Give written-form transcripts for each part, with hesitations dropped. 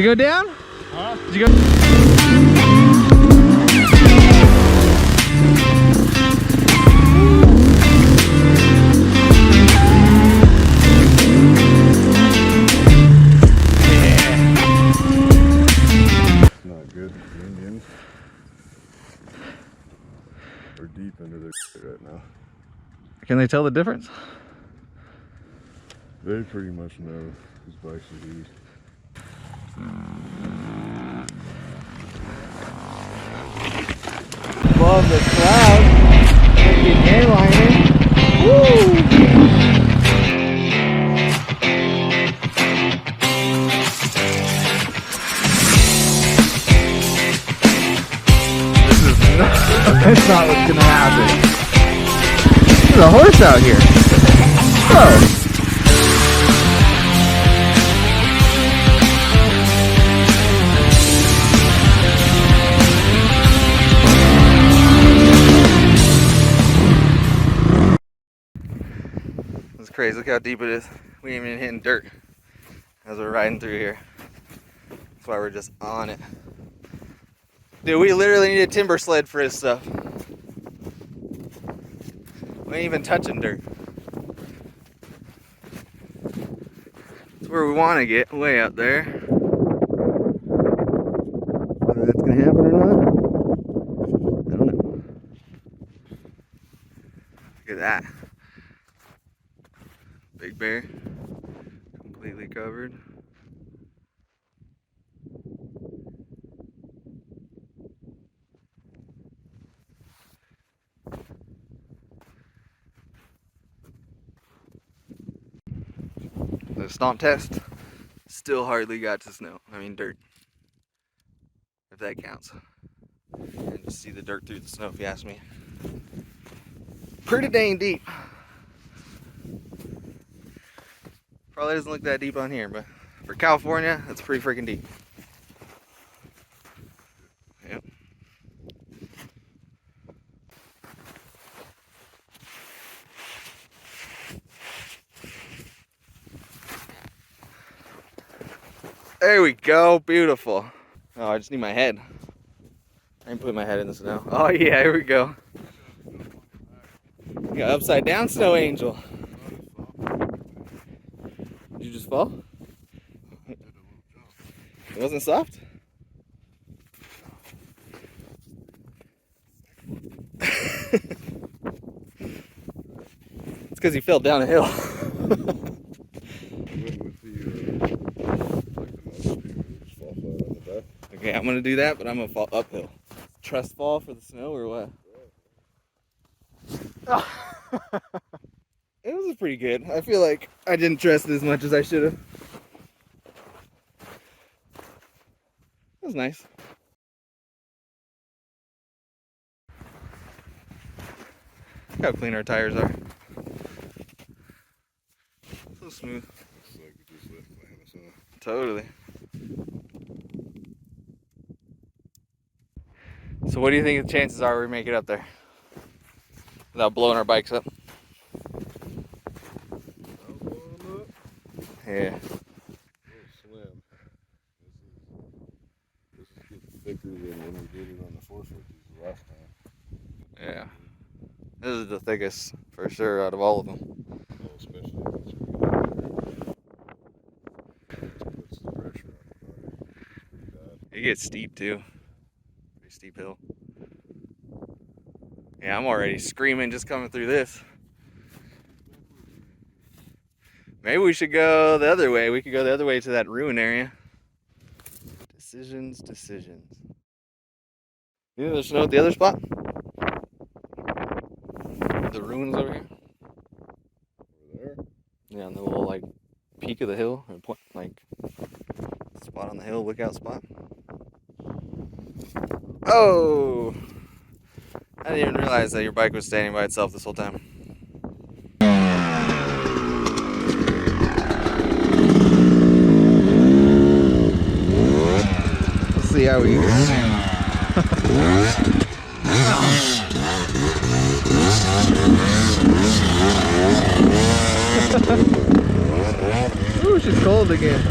you go down? Huh? Did you go? Not good. The Indians are deep into their shit right now. Can they tell the difference? They pretty much know whose bikes are these. Above the clouds, freaking airliner. Woo! This is not, that's not what's gonna happen. There's a horse out here. Whoa. It's crazy. Look how deep it is. We ain't even hitting dirt as we're riding through here. That's why we're just on it. Dude, we literally need a timber sled for this stuff. We ain't even touching dirt. It's where we want to get, way out there. Whether that's gonna happen or not, I don't know. Look at that. Big bear, completely covered. The stomp test still hardly got to snow. I mean dirt, if that counts. And just see the dirt through the snow, if you ask me. Pretty dang deep. Probably doesn't look that deep on here, but for California, that's pretty freaking deep. Yep. There we go, beautiful. Oh, I just need my head. I didn't put my head in the snow. Oh yeah, here we go. You got upside down snow angel. Did you just fall? It wasn't soft? It's because he fell down a hill. Okay, I'm gonna do that, but I'm gonna fall uphill. Trust fall for the snow or what? It was pretty good. I feel like I didn't trust it as much as I should have. It was nice. Look how clean our tires are. So smooth. It's like we just left Atlanta, so. Totally. So what do you think the chances are we make it up there? Without blowing our bikes up? Yeah. Slim. This is getting thicker than when we did it on the 450s the last time. Yeah. This is the thickest for sure out of all of them. Oh, especially once we puts the pressure on the body. Pretty bad. It gets steep too. Pretty steep hill. Yeah, I'm already screaming just coming through this. Maybe we should go the other way. We could go the other way to that ruin area. Decisions. You know there's snow at the other spot? The ruins over here? Over there? Yeah, on the little like peak of the hill, or point, like spot on the hill, lookout spot. Oh! I didn't even realize that your bike was standing by itself this whole time. Let's see how we Ooh, she's cold again.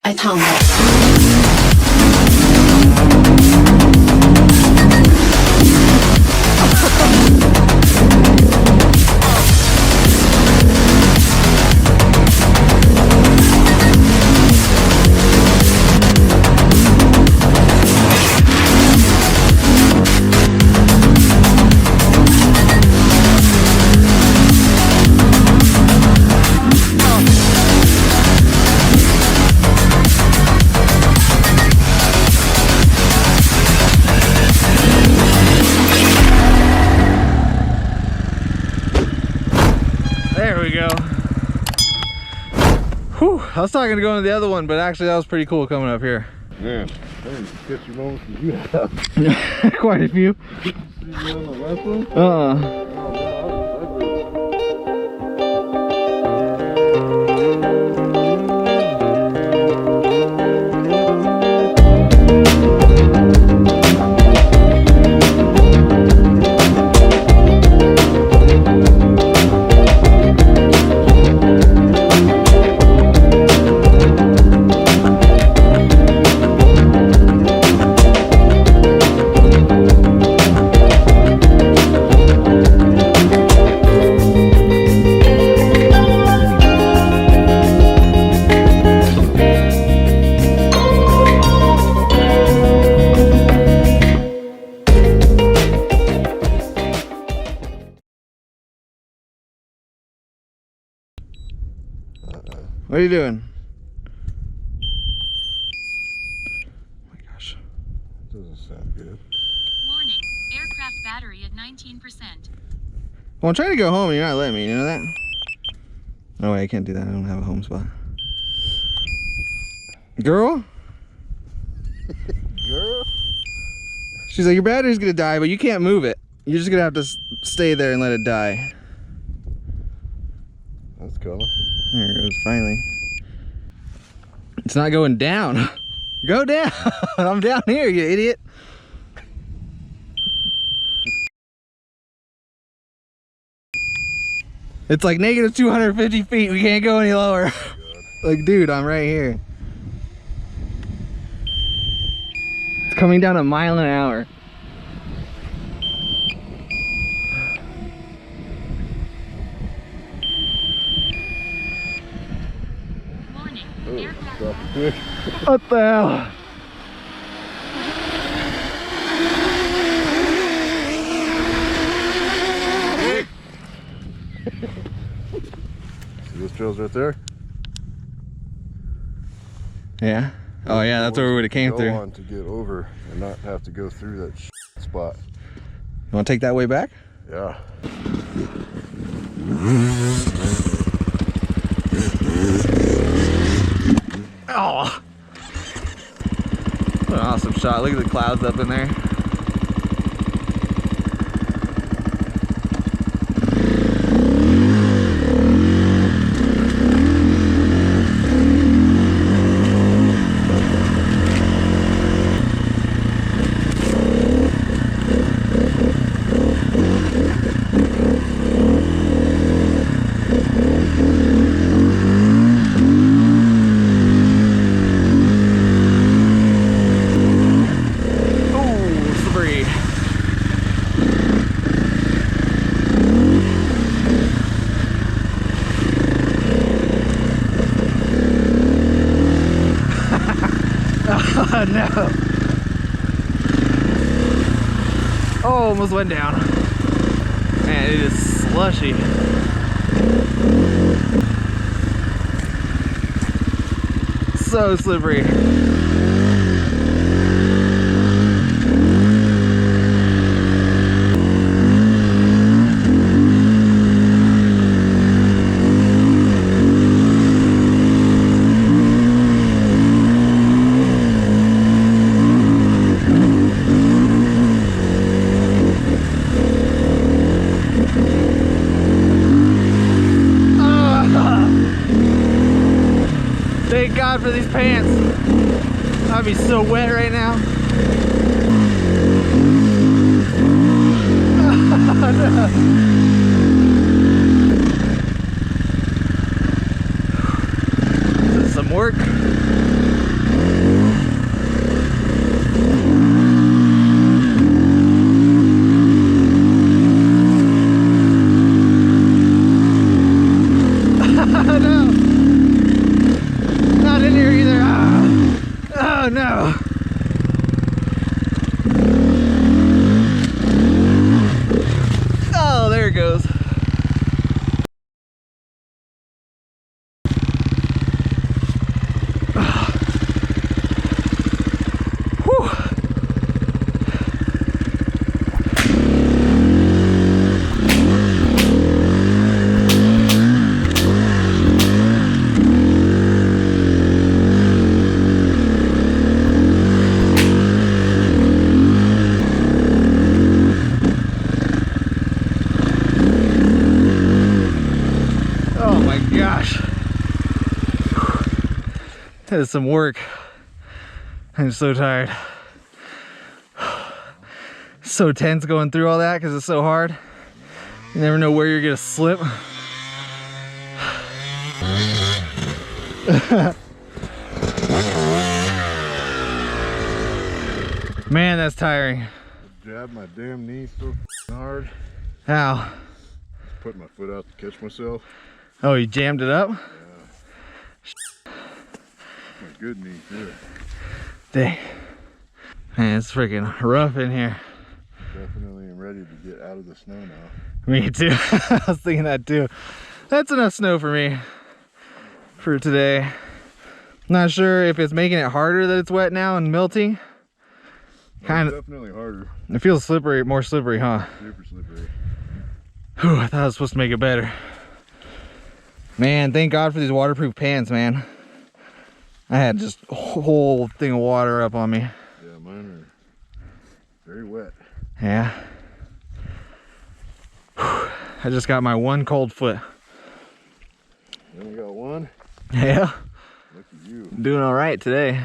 I tumble. There we go. Whew, I was talking to go into the other one, but actually that was pretty cool coming up here. Man, how many sketchy moments did you have? Quite a few. See you on the last one? Uh-uh. Oh, no, What are you doing? Oh my gosh. Doesn't sound good. Warning, aircraft battery at 19%. Well, I'm trying to go home and you're not letting me, you know that? No way, I can't do that. I don't have a home spot. Girl? Girl? She's like, your battery's gonna die, but you can't move it. You're just gonna have to stay there and let it die. That's coming. There it goes, finally. It's not going down. Go down. I'm down here, you idiot. It's like negative 250 feet. We can't go any lower. Like, dude, I'm right here. It's coming down a mile an hour. Warning, Oh, aircraft stop it quick. What the hell? See those trails right there? Yeah. Oh yeah, that's where we would have came go through. on to get over and not have to go through that spot. You want to take that way back? Yeah. Oh! What an awesome shot. Look at the clouds up in there. Oh no! Oh, almost went down. Man, it is slushy. So slippery. Thank God for these pants. I'd be so wet right now. This is some work. No. Not in here either. Ah. Oh no. Oh, there it goes. Whew. Gosh, that is some work. I'm so tired. So tense going through all that because it's so hard. You never know where you're gonna slip. Man, that's tiring. I jabbed my damn knee so hard. Ow. Put my foot out to catch myself. Oh, you jammed it up? Yeah. My good knee too. Dang. Man, it's freaking rough in here. Definitely am ready to get out of the snow now. Me too. I was thinking that too. That's enough snow for me for today. Not sure if it's making it harder that it's wet now and melting. Kind of. Definitely harder. It feels slippery, more slippery, huh? Super slippery. Whew, I thought I was supposed to make it better. Man, thank God for these waterproof pants, man. I had just a whole thing of water up on me. Yeah, mine are very wet. Yeah. Whew, I just got my one cold foot. You only got one? Yeah. Look at you. Doing all right today.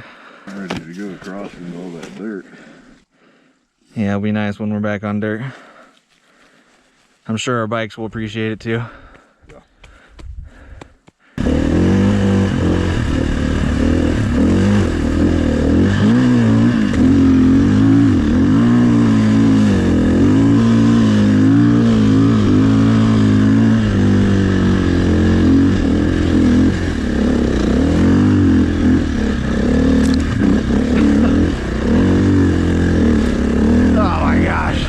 I'm ready to go across from all that dirt. Yeah, it'll be nice when we're back on dirt. I'm sure our bikes will appreciate it too. Yeah. Oh my gosh.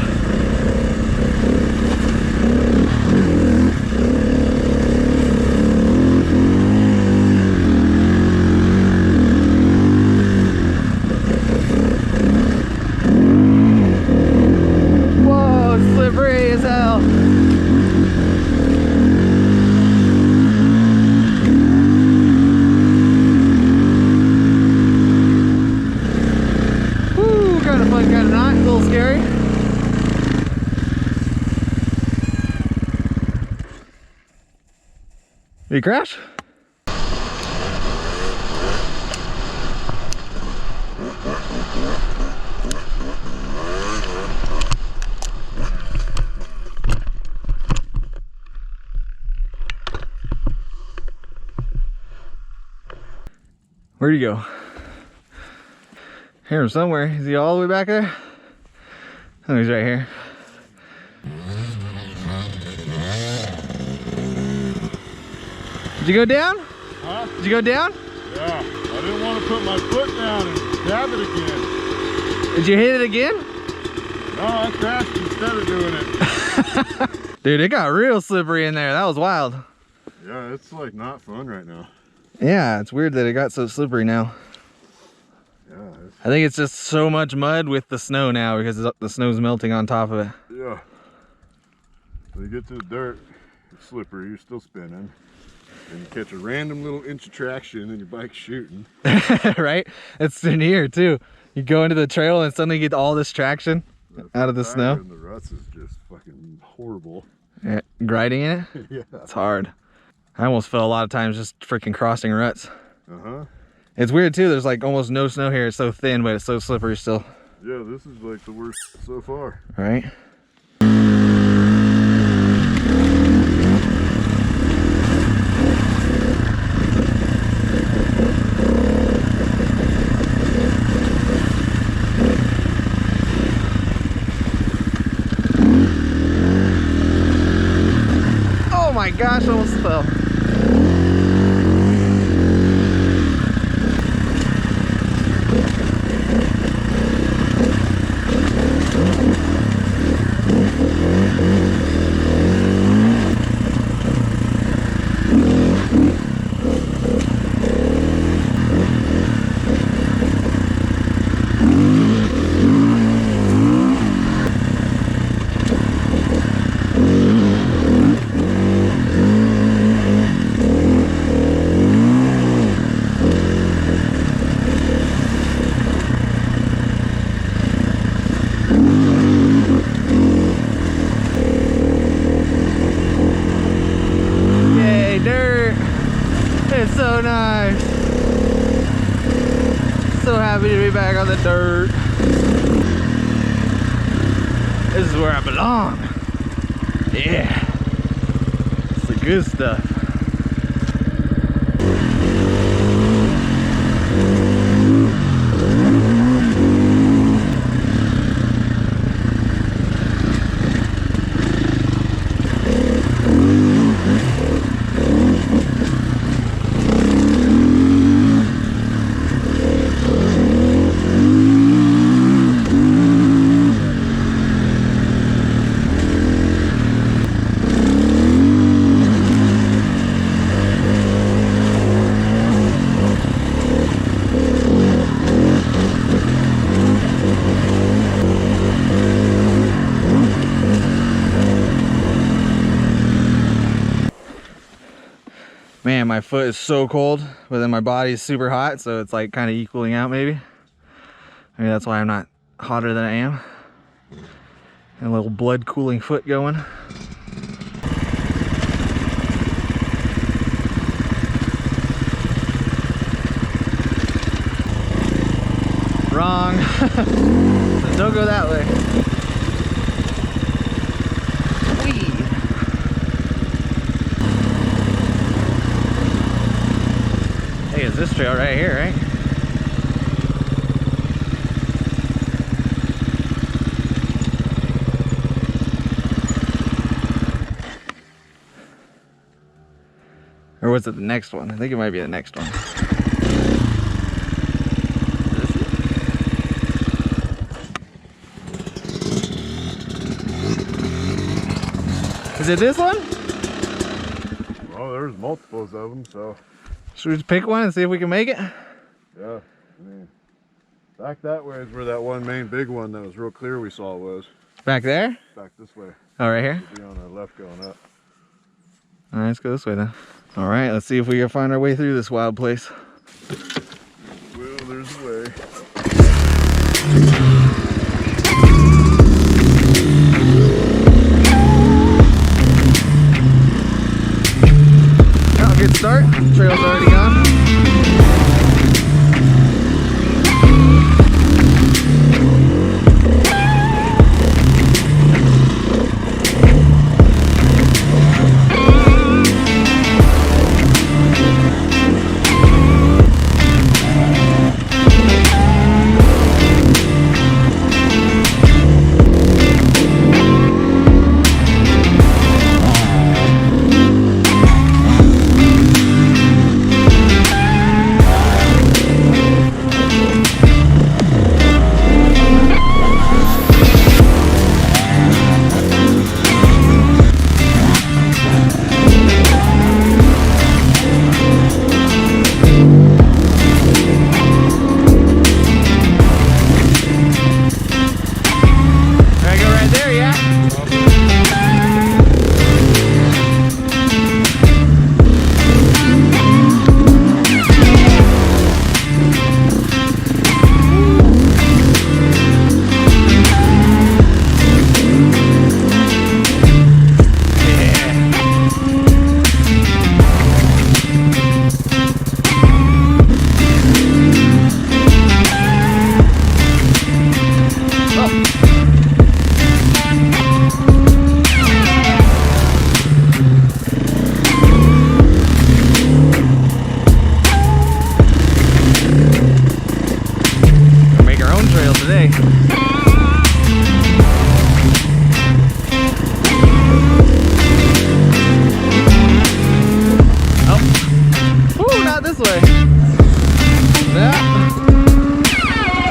Did you crash? Where'd he go? Hear him somewhere. Is he all the way back there? Oh, he's right here. Did you go down? Huh? Did you go down? Yeah. I didn't want to put my foot down and stab it again. Did you hit it again? No, I crashed instead of doing it. Dude, it got real slippery in there. That was wild. Yeah, it's like not fun right now. Yeah, it's weird that it got so slippery now. Yeah. I think it's just so much mud with the snow now because the snow's melting on top of it. Yeah. So you get to the dirt, it's slippery, you're still spinning. And you catch a random little inch of traction and your bike's shooting. Right? It's in here too. You go into the trail and suddenly get all this traction out of the snow. And the ruts is just fucking horrible. Yeah, grinding in it? Yeah. It's hard. I almost fell a lot of times just freaking crossing ruts. Uh-huh. It's weird too, there's like almost no snow here. It's so thin, but it's so slippery still. Yeah, this is like the worst so far. Right? Oh my gosh, I almost fell. Yay, dirt! It's so nice. So happy to be back on the dirt. This is where I belong. Yeah. It's the good stuff. Man, my foot is so cold, but then my body is super hot, so it's like kind of equaling out maybe. Maybe that's why I'm not hotter than I am. And a little blood cooling foot going. Wrong. Don't go that way. Whee. Hey, it's this trail right here, right? Or was it the next one? I think it might be the next one. Is it this one? Well, there's multiples of them, so. Should we just pick one and see if we can make it? Yeah, I mean, back that way is where that one main big one that was real clear we saw was. Back there? Back this way. Oh, right here? It'll be on our left going up. All right, let's go this way then. All right, let's see if we can find our way through this wild place. Well, there's a way. Oh, good start. Trail's already on. Today. Oh, ooh, not this way. No,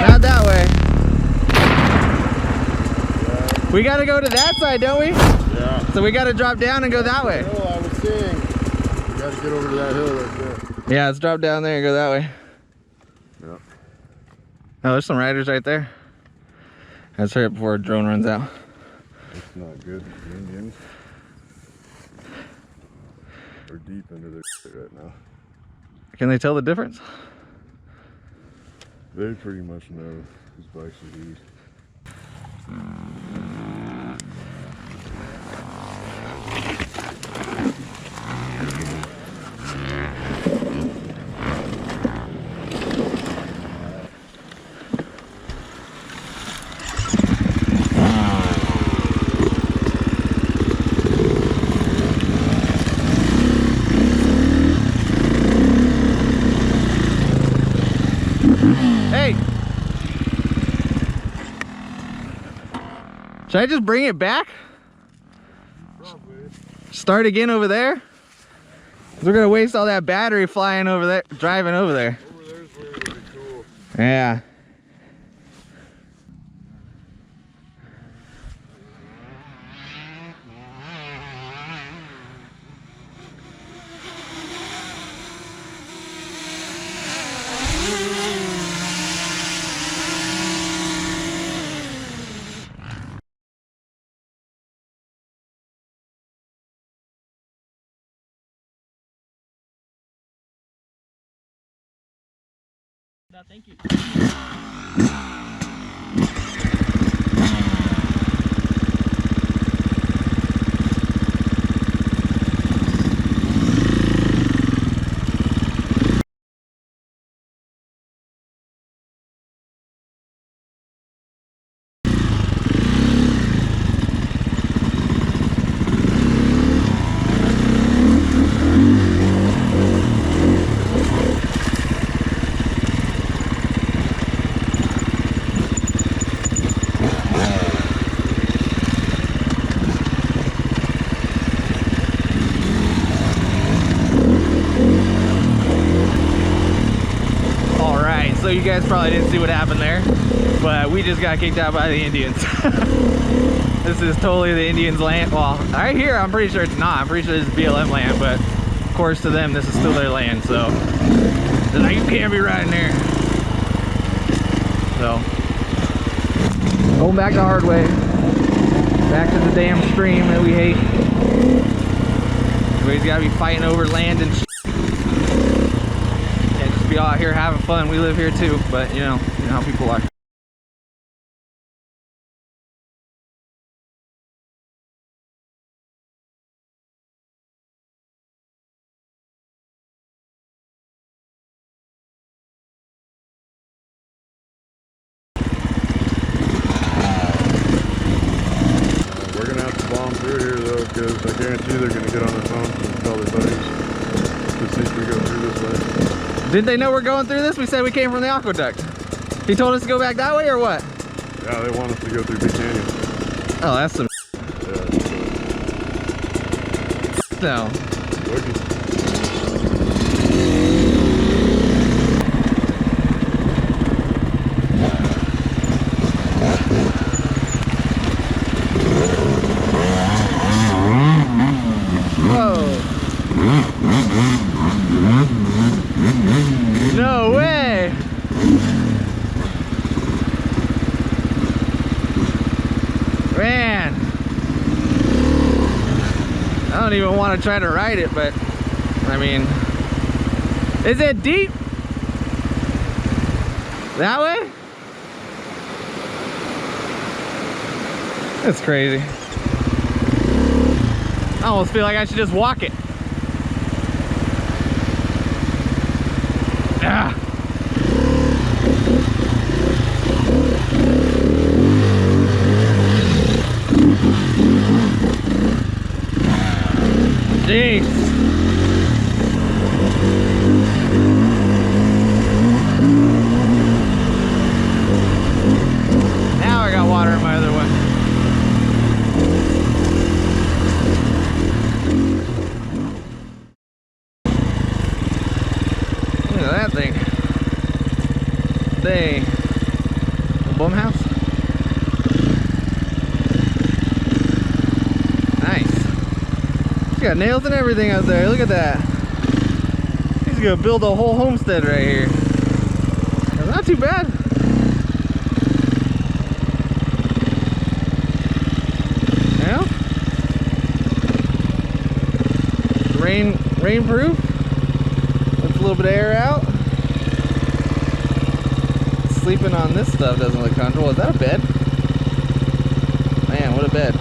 not that way. Yeah. We gotta go to that side, don't we? Yeah. So we gotta drop down and go that way. Oh, I was saying, you gotta get over to that hill right there. Yeah, let's drop down there and go that way. Yep. Oh, there's some riders right there. Let's hurry up before our drone runs out. That's not good. The Indians are deep into their shit right now. Can they tell the difference? They pretty much know whose bikes are these. Hey! Should I just bring it back? Probably. Start again over there? 'Cause we're gonna waste all that battery flying over there, driving over there. Over there's where it'll be cool. Yeah. Thank you. So you guys probably didn't see what happened there, but we just got kicked out by the Indians. This is totally the Indians' land. Well, right here, I'm pretty sure it's not. I'm pretty sure this is BLM land, but of course to them, this is still their land. So they're like, you can't be riding there. So going back the hard way, back to the damn stream that we hate. Everybody's gotta be fighting over land and shit. Can't just be out here having fun. We live here too, but you know how people are. because I guarantee they're going to get on their phones and call their buddies to see if we go through this way. Did they know we're going through this? We said we came from the aqueduct. He told us to go back that way or what? Yeah, they want us to go through Big Canyon. Oh, that's some Yeah, no. Wookie. Whoa. No way. Man. I don't even want to try to ride it, but I mean, is it deep? That way? That's crazy. I almost feel like I should just walk it. Ah. Jeez. Now I got water in my other one. Look at that thing. Dang. A bum house? Nice. He's got nails and everything out there. Look at that. He's gonna build a whole homestead right here. That's not too bad. Yeah. Rain proof. Lets a little bit of air out. Sleeping on this stuff doesn't look comfortable. Is that a bed? Man, what a bed.